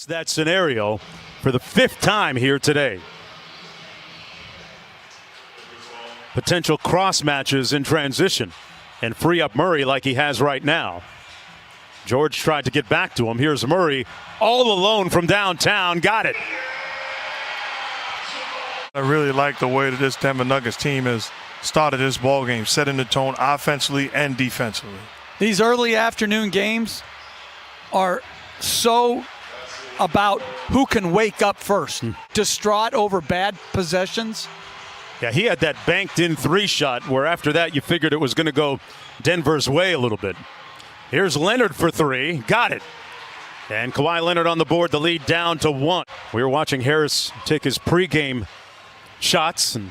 That scenario for the 5th time here today. Potential cross matches in transition and free up Murray like he has right now. George tried to get back to him. Here's Murray all alone from downtown. Got it. I really like the way that this Denver Nuggets team has started this ball game, setting the tone offensively and defensively. These early afternoon games are so about who can wake up first. Distraught over bad possessions. Yeah, he had that banked in 3 shot where after that you figured it was going to go Denver's way a little bit. Here's Leonard for 3. Got it. And Kawhi Leonard on the board, the lead down to 1. We were watching Harris take his pregame shots and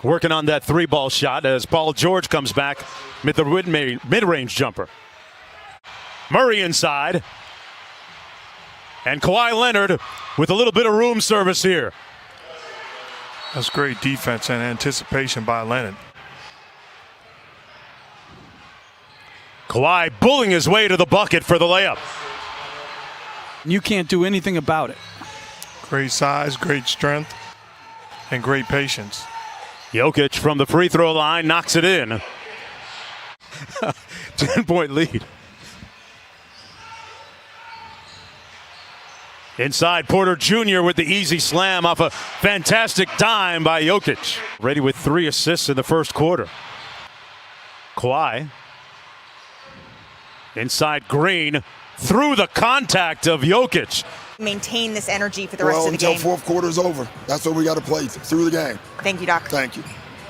working on that 3-ball shot as Paul George comes back with the mid-range jumper. Murray inside. And Kawhi Leonard with a little bit of room service here. That's great defense and anticipation by Leonard. Kawhi bullying his way to the bucket for the layup. You can't do anything about it. Great size, great strength, and great patience. Jokic from the free throw line knocks it in. 10-point lead. Inside, Porter Jr. with the easy slam off a fantastic dime by Jokic. Ready with 3 assists in the first quarter. Kawhi. Inside Green. Through the contact of Jokic. Maintain this energy for the rest of the until game. Fourth quarter's over. That's what we got to play through the game. Thank you, Doc. Thank you.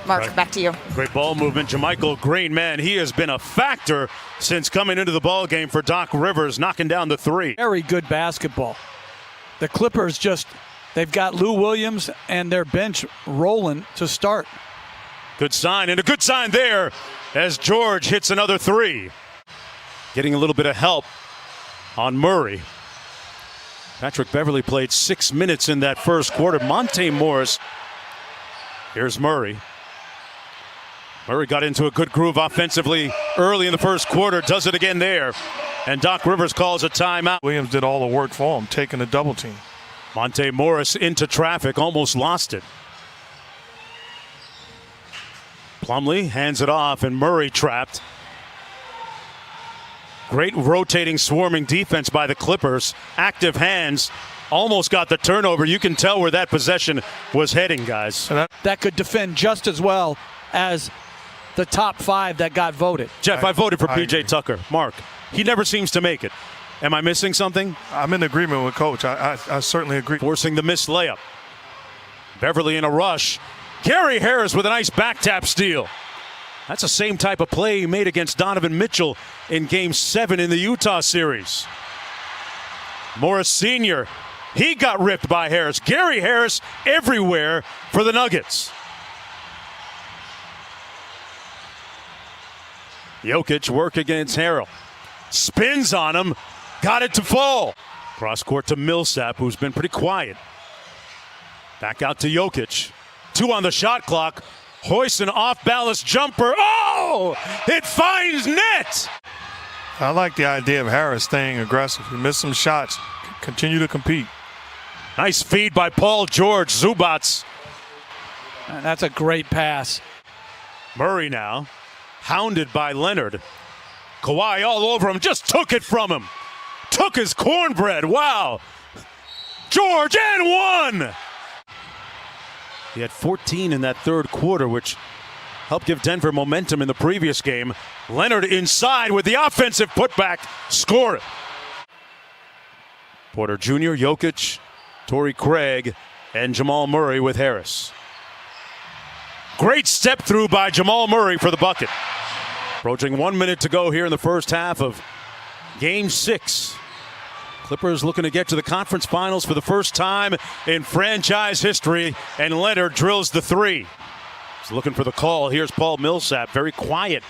Mark, Right. back to you. Great ball movement. Jamichael Green, man, he has been a factor since coming into the ball game for Doc Rivers, knocking down the 3. Very good basketball. The Clippers they've got Lou Williams and their bench rolling to start. Good sign, and a good sign there as George hits another 3. Getting a little bit of help on Murray. Patrick Beverley played 6 minutes in that first quarter. Monte Morris. Here's Murray. Murray got into a good groove offensively early in the first quarter. Does it again there. And Doc Rivers calls a timeout. Williams did all the work for him, taking the double team. Monte Morris into traffic, almost lost it. Plumlee hands it off, and Murray trapped. Great rotating, swarming defense by the Clippers. Active hands. Almost got the turnover. You can tell where that possession was heading, guys. That could defend just as well as the top 5 that got voted. Jeff, I voted for I P.J. agree. Tucker. Mark, he never seems to make it. Am I missing something? I'm in agreement with Coach. I certainly agree. Forcing the missed layup. Beverley in a rush. Gary Harris with a nice back tap steal. That's the same type of play he made against Donovan Mitchell in Game 7 in the Utah series. Morris Sr., he got ripped by Harris. Gary Harris everywhere for the Nuggets. Jokic work against Harrell. Spins on him. Got it to fall. Cross court to Millsap, who's been pretty quiet. Back out to Jokic. 2 on the shot clock. Hoists an off-balance jumper. Oh! It finds net! I like the idea of Harris staying aggressive. He missed some shots. Continue to compete. Nice feed by Paul George. Zubats. And that's a great pass. Murray now. Hounded by Leonard. Kawhi all over him. Just took it from him. Took his cornbread. Wow. George and 1! He had 14 in that third quarter, which helped give Denver momentum in the previous game. Leonard inside with the offensive putback. Score it. Porter Jr., Jokic, Torrey Craig, and Jamal Murray with Harris. Great step through by Jamal Murray for the bucket. Approaching 1 minute to go here in the first half of Game 6. Clippers looking to get to the conference finals for the first time in franchise history, and Leonard drills the 3. He's looking for the call. Here's Paul Millsap, very quiet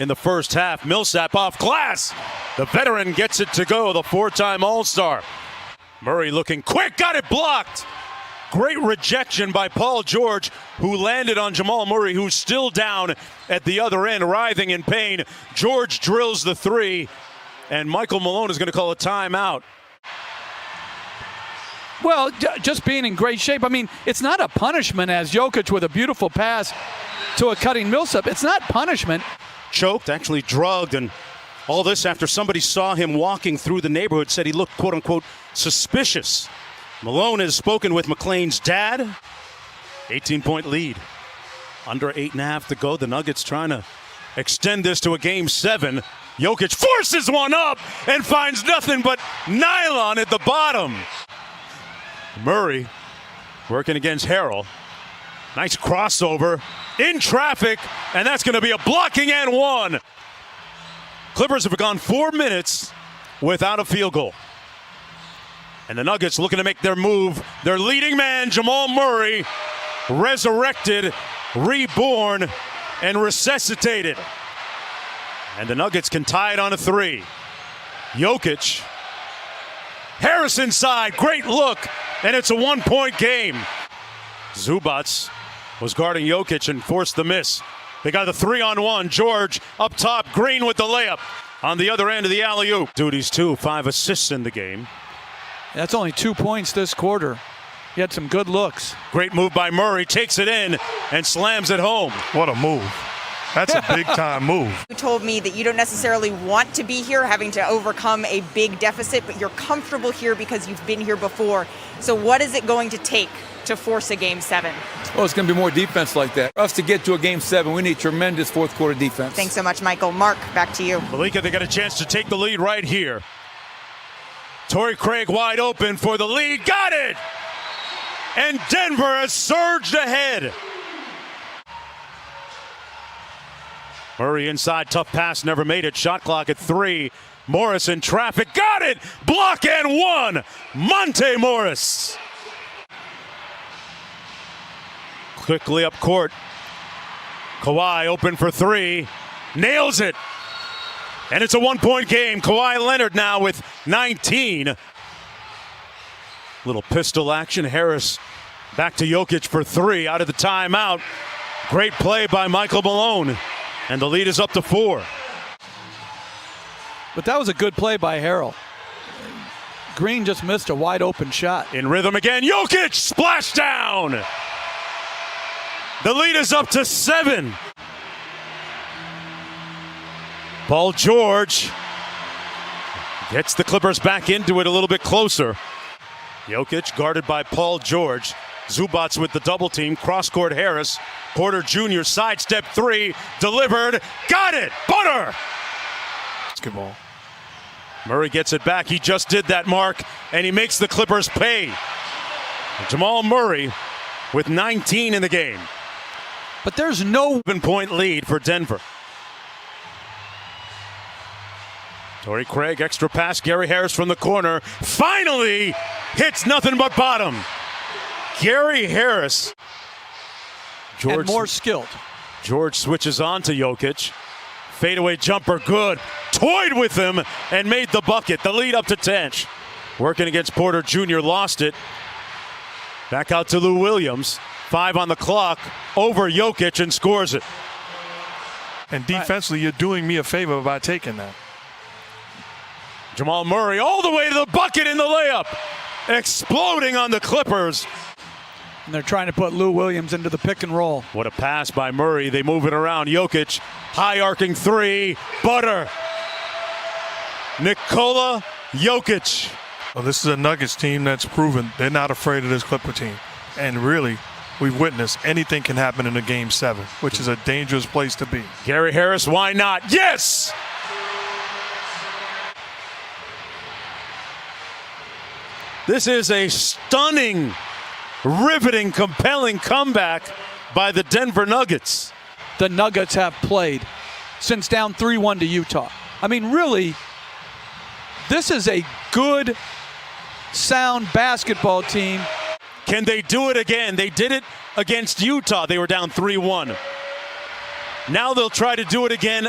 in the first half. Millsap off glass. The veteran gets it to go, the 4-time All-Star. Murray looking quick, got it blocked. Great rejection by Paul George, who landed on Jamal Murray, who's still down at the other end, writhing in pain. George drills the 3, and Michael Malone is going to call a timeout. Well, just being in great shape. I mean, it's not a punishment as Jokic with a beautiful pass to a cutting Millsap. It's not punishment. Choked, actually drugged, and all this after somebody saw him walking through the neighborhood, said he looked, quote-unquote, suspicious. Malone has spoken with McClain's dad. 18-point lead. Under 8.5 to go. The Nuggets trying to extend this to a Game 7. Jokic forces one up and finds nothing but nylon at the bottom. Murray working against Harrell. Nice crossover in traffic, and that's going to be a blocking and one. Clippers have gone 4 minutes without a field goal. And the Nuggets looking to make their move. Their leading man, Jamal Murray, resurrected, reborn, and resuscitated. And the Nuggets can tie it on a 3. Jokic. Harris inside. Great look. And it's a 1-point game. Zubac was guarding Jokic and forced the miss. They got the 3-on-1. George up top. Green with the layup. On the other end of the alley-oop. Duties 2. 5 assists in the game. That's only 2 points this quarter. He had some good looks. Great move by Murray. Takes it in and slams it home. What a move. That's a big-time move. You told me that you don't necessarily want to be here, having to overcome a big deficit, but you're comfortable here because you've been here before. So what is it going to take to force a Game 7? Well, it's going to be more defense like that. For us to get to a Game 7, we need tremendous fourth-quarter defense. Thanks so much, Michael. Mark, back to you. Malika, they got a chance to take the lead right here. Torrey Craig wide open for the lead. Got it! And Denver has surged ahead. Murray inside, tough pass, never made it. Shot clock at 3. Morris in traffic, got it! Block and one! Monte Morris. Quickly up court. Kawhi open for 3. Nails it. And it's a 1-point game. Kawhi Leonard now with 19. Little pistol action. Harris back to Jokic for 3 out of the timeout. Great play by Michael Malone. And the lead is up to 4. But that was a good play by Harrell. Green just missed a wide open shot. In rhythm again. Jokic splashdown. The lead is up to 7. Paul George gets the Clippers back into it a little bit closer. Jokic guarded by Paul George. Zubac with the double team. Cross-court Harris. Porter Jr. sidestep 3. Delivered. Got it. Butter. Basketball. Murray gets it back. He just did that, Mark. And he makes the Clippers pay. Jamal Murray with 19 in the game. But there's no 7-point lead for Denver. Torrey Craig, extra pass. Gary Harris from the corner. Finally hits nothing but bottom. Gary Harris. and more skilled. George switches on to Jokic. Fadeaway jumper, good. Toyed with him and made the bucket. The lead up to 10. Working against Porter Jr., lost it. Back out to Lou Williams. 5 on the clock. Over Jokic and scores it. And defensively, you're doing me a favor by taking that. Jamal Murray all the way to the bucket in the layup. Exploding on the Clippers. And they're trying to put Lou Williams into the pick and roll. What a pass by Murray. They move it around. Jokic, high arcing 3. Butter. Nikola Jokic. Well, this is a Nuggets team that's proven they're not afraid of this Clipper team. And really, we've witnessed anything can happen in a Game 7, which is a dangerous place to be. Gary Harris, why not? Yes! This is a stunning, riveting, compelling comeback by the Denver Nuggets. The Nuggets have played since down 3-1 to Utah. I mean, really, this is a good, sound basketball team. Can they do it again? They did it against Utah. They were down 3-1. Now they'll try to do it again.